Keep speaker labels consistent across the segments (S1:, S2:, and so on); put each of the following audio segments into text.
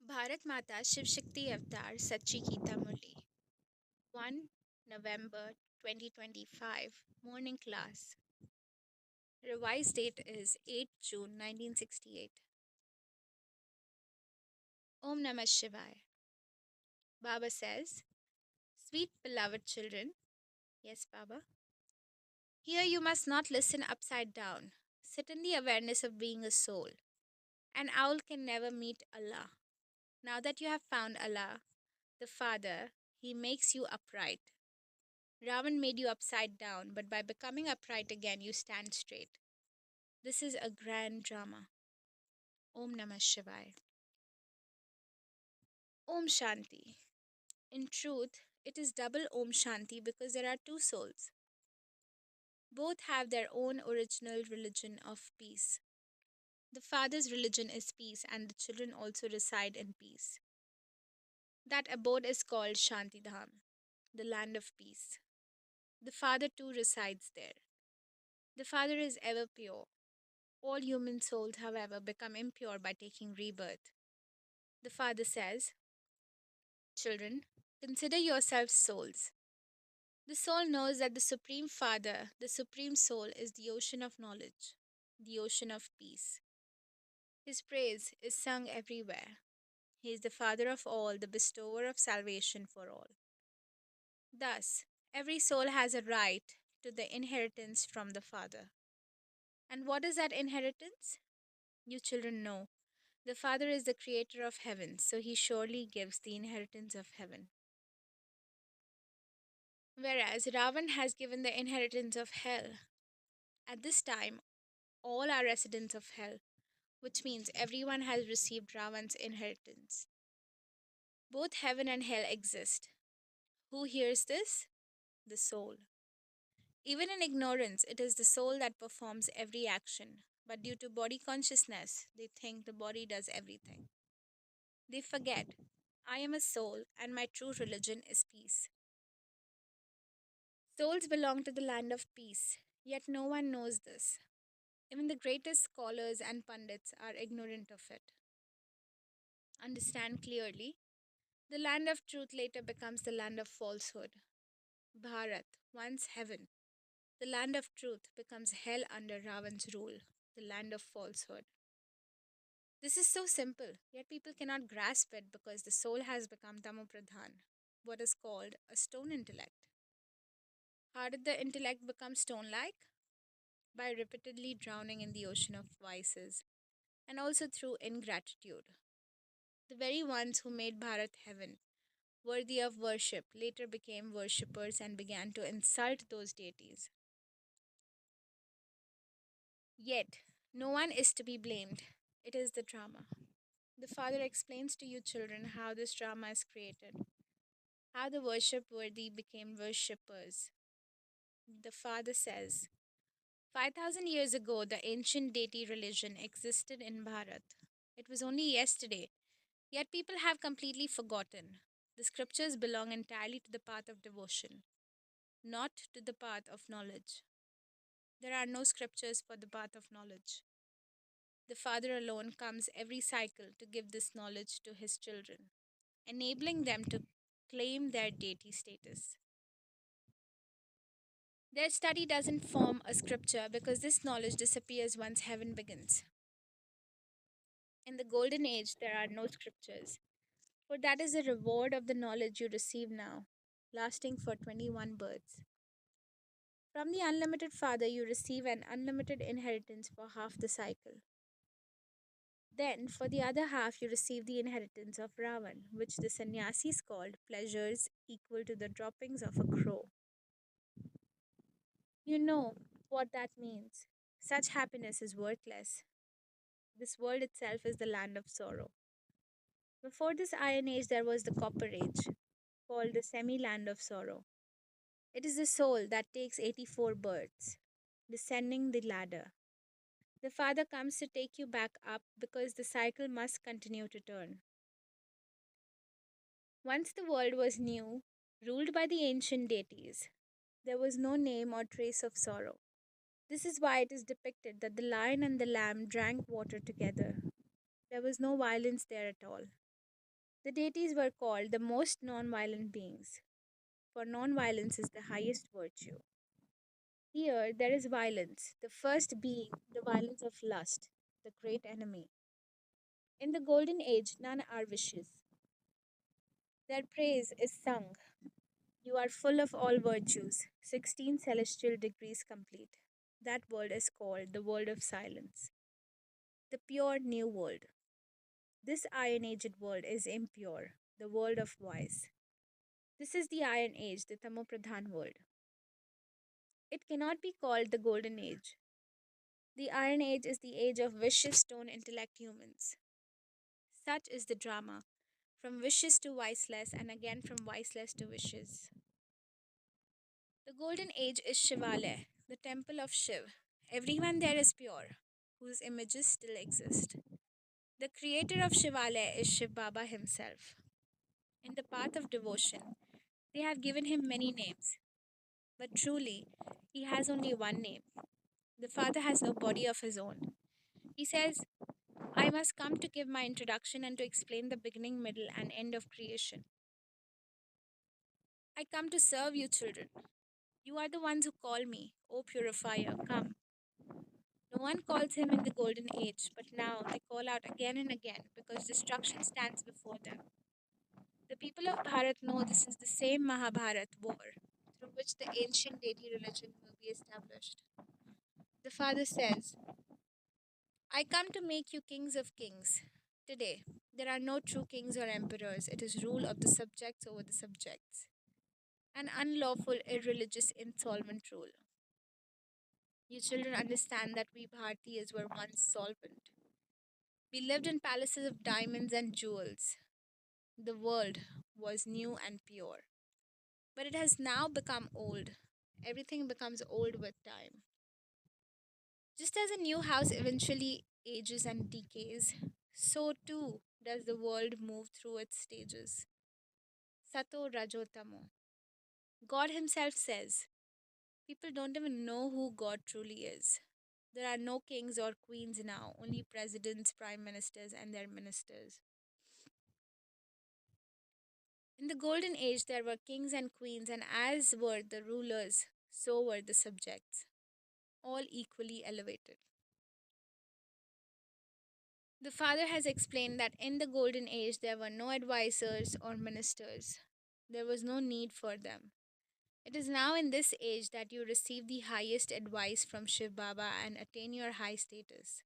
S1: भारत माता शिव शक्ति अवतार सच्ची गीता मुरली 1 November 2025 morning class. Revised date is 8 June 1968. Om Namah Shivaya. Baba says, "Sweet beloved children," yes Baba, "here you must not listen upside down. Sit in the awareness of being a soul. An owl can never meet Allah. Now that you have found Allah, the Father, He makes you upright. Ravan made you upside down, but by becoming upright again, you stand straight. This is a grand drama. Om Namah Shivaya. Om Shanti. In truth, it is double Om Shanti because there are two souls. Both have their own original religion of peace. The father's religion is peace, and the children also reside in peace. That abode is called Shantidham, the land of peace. The father too resides there. The father is ever pure. All human souls, however, become impure by taking rebirth. The Father says, "Children, consider yourselves souls. The soul knows that the Supreme Father, the Supreme Soul, is the ocean of knowledge, the ocean of peace. His praise is sung everywhere. He is the Father of all, the bestower of salvation for all. Thus, every soul has a right to the inheritance from the Father. And what is that inheritance? You children know. The Father is the creator of heaven, so he surely gives the inheritance of heaven. Whereas Ravan has given the inheritance of hell. At this time, all are residents of hell, which means everyone has received Ravan's inheritance. Both heaven and hell exist. Who hears this? The soul. Even in ignorance, it is the soul that performs every action, but due to body consciousness, they think the body does everything. They forget, I am a soul and my true religion is peace. Souls belong to the land of peace, yet no one knows this. Even the greatest scholars and pundits are ignorant of it. Understand clearly, the land of truth later becomes the land of falsehood. Bharat, once heaven, the land of truth becomes hell under Ravan's rule, the land of falsehood. This is so simple, yet people cannot grasp it because the soul has become Tamopradhan, what is called a stone intellect. How did the intellect become stone like? By repeatedly drowning in the ocean of vices, and also through ingratitude. The very ones who made Bharat heaven, worthy of worship, later became worshippers and began to insult those deities. Yet, no one is to be blamed. It is the drama. The Father explains to you children how this drama is created, how the worship worthy became worshippers. The Father says, 5,000 years ago, the ancient deity religion existed in Bharat. It was only yesterday, yet people have completely forgotten. The scriptures belong entirely to the path of devotion, not to the path of knowledge. There are no scriptures for the path of knowledge. The Father alone comes every cycle to give this knowledge to his children, enabling them to claim their deity status. Their study doesn't form a scripture because this knowledge disappears once heaven begins. In the golden age, there are no scriptures, for that is the reward of the knowledge you receive now, lasting for 21 births. From the unlimited Father, you receive an unlimited inheritance for half the cycle. Then, for the other half, you receive the inheritance of Ravan, which the sannyasis called pleasures equal to the droppings of a crow. You know what that means. Such happiness is worthless. This world itself is the land of sorrow. Before this Iron Age, there was the Copper Age, called the semi land of sorrow. It is the soul that takes 84 births, descending the ladder. The Father comes to take you back up because the cycle must continue to turn. Once the world was new, ruled by the ancient deities, there was no name or trace of sorrow. This is why it is depicted that the lion and the lamb drank water together. There was no violence there at all. The deities were called the most non violent beings, for non violence is the highest virtue. Here there is violence, the first being the violence of lust, the great enemy. In the golden age, none are vicious. Their praise is sung. You are full of all virtues, 16 celestial degrees complete. That world is called the world of silence, the pure new world. This iron aged world is impure, the world of vice. This is the iron age, the Tamopradhan world. It cannot be called the golden age. The iron age is the age of vicious stone intellect humans. Such is the drama, from vicious to viceless, and again from viceless to vicious. The golden age is Shivalaya, the temple of Shiv. Everyone there is pure, whose images still exist. The creator of Shivalaya is Shiv Baba himself. In the path of devotion, they have given him many names, but truly, he has only one name. The Father has no body of his own. He says, I must come to give my introduction and to explain the beginning, middle, and end of creation. I come to serve you, children. You are the ones who call me, O purifier, come. No one calls him in the golden age, but now they call out again and again because destruction stands before them. The people of Bharat know this is the same Mahabharat war through which the ancient deity religion will be established. The father says, I come to make you kings of kings. Today, there are no true kings or emperors. It is rule of the subjects over the subjects. An unlawful, irreligious, insolvent rule. You children understand that we Bhartiyas were once solvent. We lived in palaces of diamonds and jewels. The world was new and pure. But it has now become old. Everything becomes old with time. Just as a new house eventually ages and decays, so too does the world move through its stages. Sato Rajotamo. God Himself says, people don't even know who God truly is. There are no kings or queens now, only presidents, prime ministers, and their ministers. In the golden age, there were kings and queens, and as were the rulers, so were the subjects, all equally elevated. The father has explained that in the golden age, there were no advisors or ministers. There was no need for them. It is now in this age that you receive the highest advice from Shiv Baba and attain your high status.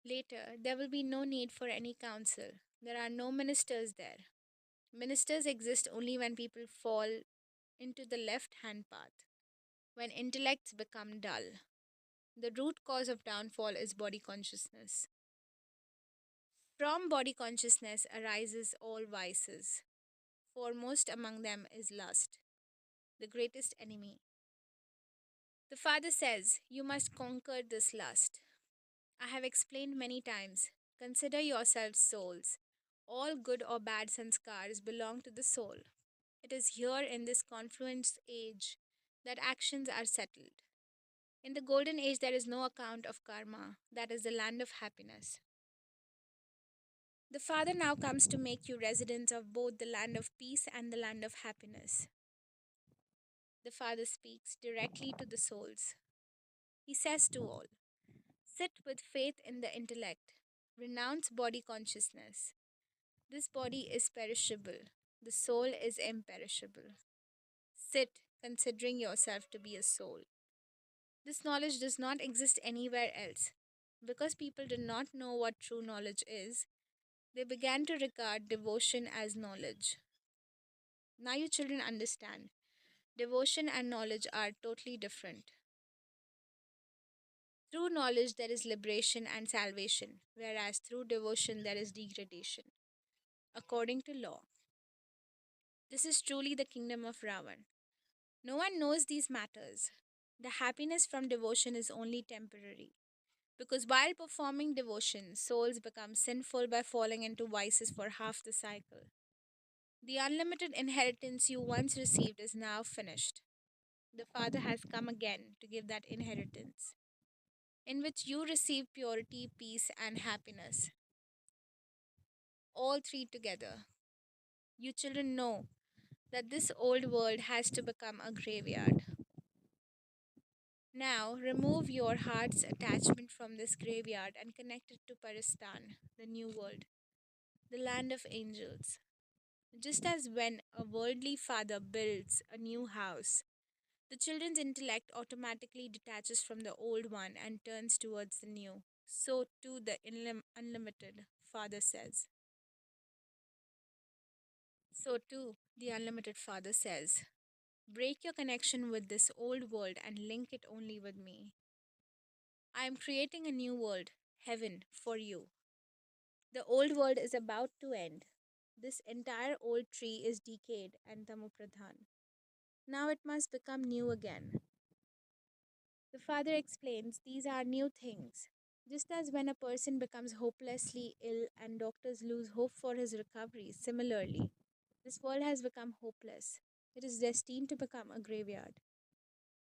S1: Later, there will be no need for any counsel. There are no ministers there. Ministers exist only when people fall into the left hand path, when intellects become dull. The root cause of downfall is body consciousness. From body consciousness arises all vices. Foremost among them is lust, the greatest enemy. The Father says, you must conquer this lust. I have explained many times. Consider yourselves souls. All good or bad sanskars belong to the soul. It is here in this confluence age that actions are settled. In the golden age, there is no account of karma, that is the land of happiness. The Father now comes to make you residents of both the land of peace and the land of happiness. The Father speaks directly to the souls. He says to all, sit with faith in the intellect, renounce body consciousness. This body is perishable, the soul is imperishable. Sit, considering yourself to be a soul. This knowledge does not exist anywhere else. Because people did not know what true knowledge is, they began to regard devotion as knowledge. Now you children understand. Devotion and knowledge are totally different. Through knowledge there is liberation and salvation, whereas through devotion there is degradation, according to law. This is truly the kingdom of Ravan. No one knows these matters. The happiness from devotion is only temporary. Because while performing devotion, souls become sinful by falling into vices for half the cycle. The unlimited inheritance you once received is now finished. The Father has come again to give that inheritance, in which you receive purity, peace, and happiness. all three together. You children know that this old world has to become a graveyard. Now, remove your heart's attachment from this graveyard and connect it to Paristan, the new world, the land of angels. Just as when a worldly father builds a new house, the children's intellect automatically detaches from the old one and turns towards the new, so too the unlimited Father says. So too the unlimited Father says. Break your connection with this old world and link it only with me. I am creating a new world, heaven, for you. The old world is about to end. This entire old tree is decayed and Tamopradhan. Now it must become new again. The father explains these are new things. Just as when a person becomes hopelessly ill and doctors lose hope for his recovery, similarly, this world has become hopeless. It is destined to become a graveyard.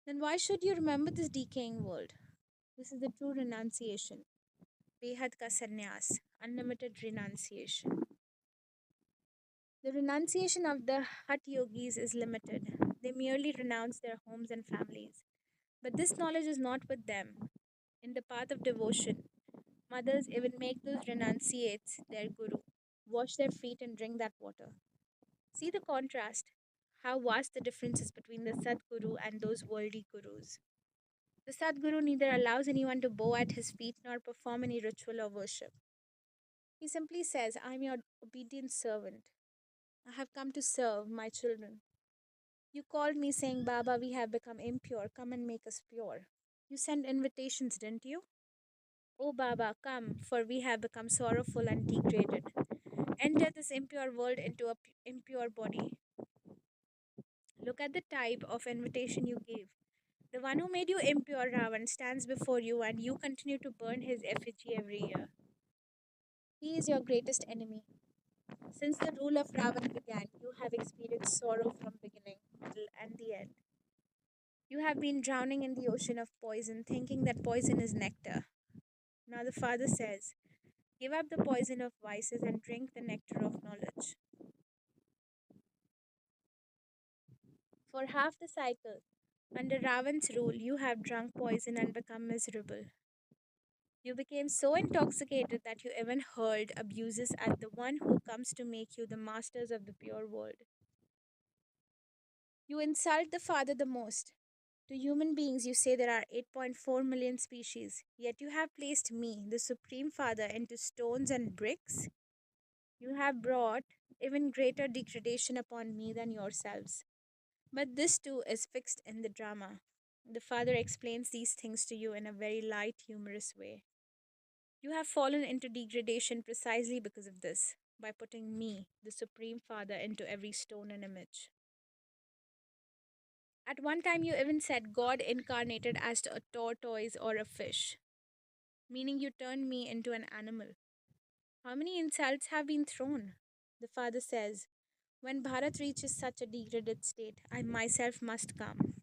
S1: Then why should you remember this decaying world? This is the true renunciation. Behad ka sannyas, unlimited renunciation. The renunciation of the Hat yogis is limited. They merely renounce their homes and families. But this knowledge is not with them. In the path of devotion, mothers even make those renunciates their guru. Wash their feet and drink that water. See the contrast. How vast the difference is between the Sadguru and those worldly gurus. The Sadguru neither allows anyone to bow at his feet nor perform any ritual or worship. He simply says, I am your obedient servant. I have come to serve my children. You called me saying, Baba, we have become impure. Come and make us pure. You sent invitations, didn't you? Oh, Baba, come, for we have become sorrowful and degraded. Enter this impure world into a impure body. Look at the type of invitation you gave. The one who made you impure, Ravan, stands before you and you continue to burn his effigy every year. He is your greatest enemy. Since the rule of Ravan began, you have experienced sorrow from beginning, middle, and the end. You have been drowning in the ocean of poison, thinking that poison is nectar. Now the Father says, give up the poison of vices and drink the nectar of knowledge. For half the cycle, under Ravan's rule, you have drunk poison and become miserable. You became so intoxicated that you even hurled abuses at the one who comes to make you the masters of the pure world. You insult the Father the most. To human beings, you say there are 8.4 million species, yet you have placed me, the Supreme Father, into stones and bricks. You have brought even greater degradation upon me than yourselves. But this too is fixed in the drama. The Father explains these things to you in a very light, humorous way. You have fallen into degradation precisely because of this, by putting me, the Supreme Father, into every stone and image. At one time, you even said God incarnated as a tortoise or a fish, meaning you turned me into an animal. How many insults have been thrown? The Father says, when Bharat reaches such a degraded state, I myself must come.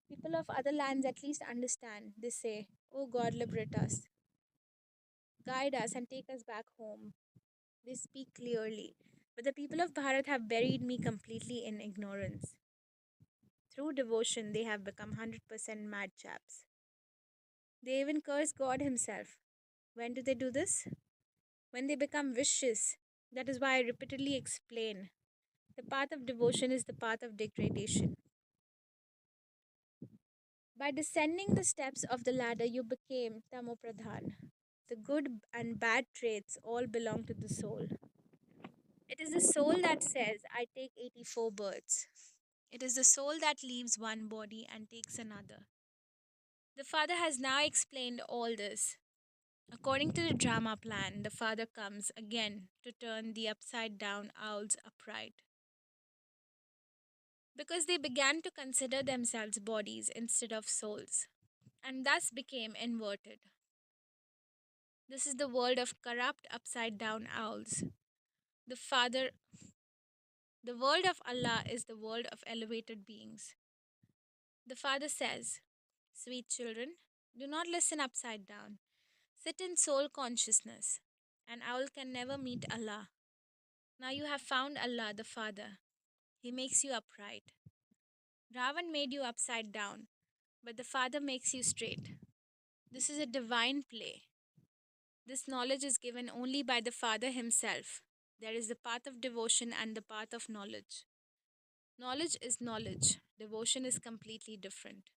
S1: People of other lands at least understand. They say, oh God, liberate us, guide us, and take us back home. They speak clearly. But the people of Bharat have buried me completely in ignorance. Through devotion, they have become 100% mad chaps. They even curse God Himself. When do they do this? When they become vicious. That is why I repeatedly explain the path of devotion is the path of degradation. By descending the steps of the ladder, you became Tamopradhan. The good and bad traits all belong to the soul. It is the soul that says, I take 84 births. It is the soul that leaves one body and takes another. The Father has now explained all this. According to the drama plan, the Father comes again to turn the upside down owls upright. Because they began to consider themselves bodies instead of souls, and thus became inverted. This is the world of corrupt upside down owls. The Father, the world of Allah is the world of elevated beings. The Father says, sweet children, do not listen upside down. Sit in soul consciousness. An owl can never meet Allah. Now you have found Allah the Father. He makes you upright. Ravan made you upside down, but the Father makes you straight. This is a divine play. This knowledge is given only by the Father Himself. There is the path of devotion and the path of knowledge. Knowledge is knowledge, devotion is completely different.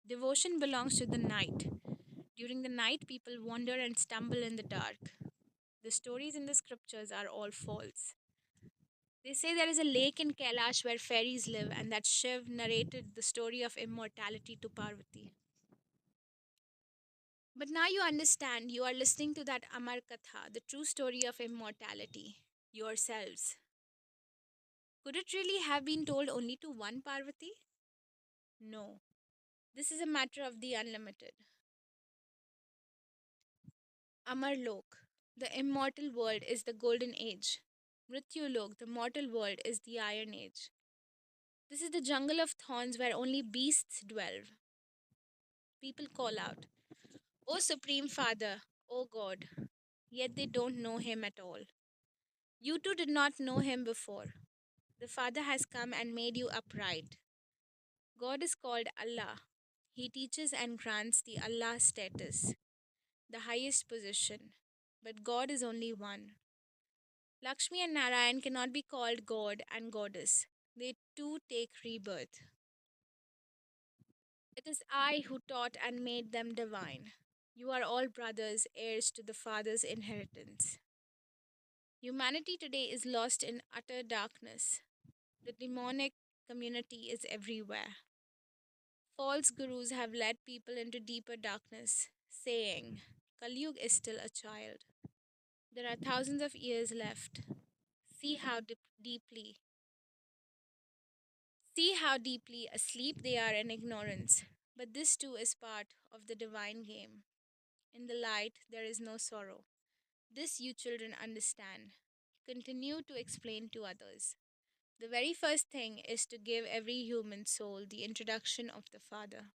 S1: Devotion belongs to the night. During the night, people wander and stumble in the dark. The stories in the scriptures are all false. They say there is a lake in Kailash where fairies live and that Shiv narrated the story of immortality to Parvati. But now you understand, you are listening to that Amar Katha, the true story of immortality, yourselves. Could it really have been told only to one Parvati? No. This is a matter of the unlimited. Amar Lok, the immortal world, is the golden age. Mrityu Lok, the mortal world, is the iron age. This is the jungle of thorns where only beasts dwell. People call out, O Supreme Father, O God, yet they don't know Him at all. You too did not know Him before. The Father has come and made you upright. God is called Allah. He teaches and grants the Allah status, the highest position. But God is only one. Lakshmi and Narayan cannot be called God and Goddess. They too take rebirth. It is I who taught and made them divine. You are all brothers, heirs to the Father's inheritance. Humanity today is lost in utter darkness. The demonic community is everywhere. False gurus have led people into deeper darkness, saying, Kalyug is still a child. There are thousands of years left. See how deeply See how deeply asleep they are in ignorance. But this too is part of the divine game. In the light, there is no sorrow. This you children understand. Continue to explain to others. The very first thing is to give every human soul the introduction of the Father.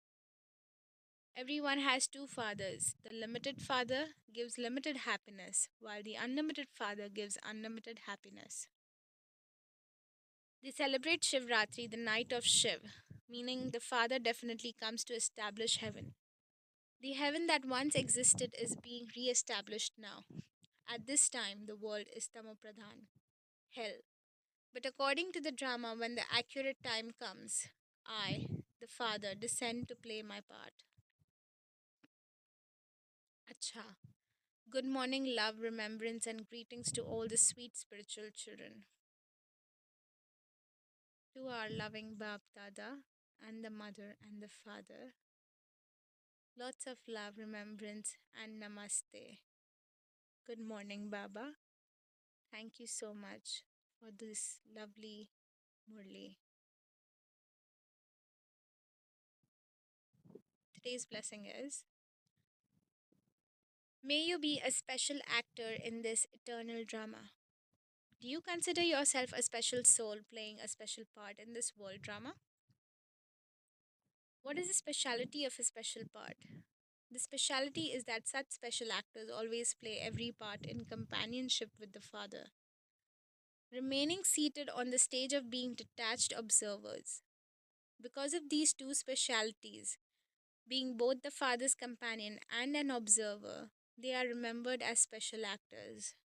S1: Everyone has two fathers. The limited Father gives limited happiness, while the unlimited Father gives unlimited happiness. They celebrate Shivratri, the night of Shiv, meaning the Father definitely comes to establish heaven. The heaven that once existed is being re established now. At this time, the world is Tamopradhan, hell. But according to the drama, when the accurate time comes, I, the Father, descend to play my part. Acha. Good morning, love, remembrance, and greetings to all the sweet spiritual children. To our loving Bab Dada and the mother and the father, lots of love, remembrance, and namaste. Good morning, Baba. Thank you so much for this lovely Murli. Today's blessing is, may you be a special actor in this eternal drama. Do you consider yourself a special soul playing a special part in this world drama? What is the speciality of a special part? The speciality is that such special actors always play every part in companionship with the Father, remaining seated on the stage of being detached observers. Because of these two specialities, being both the Father's companion and an observer, they are remembered as special actors.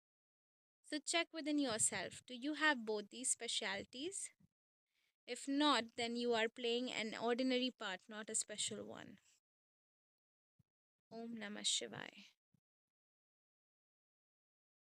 S1: So check within yourself, do you have both these specialities? If not, then you are playing an ordinary part, not a special one. Om Namah Shivaya.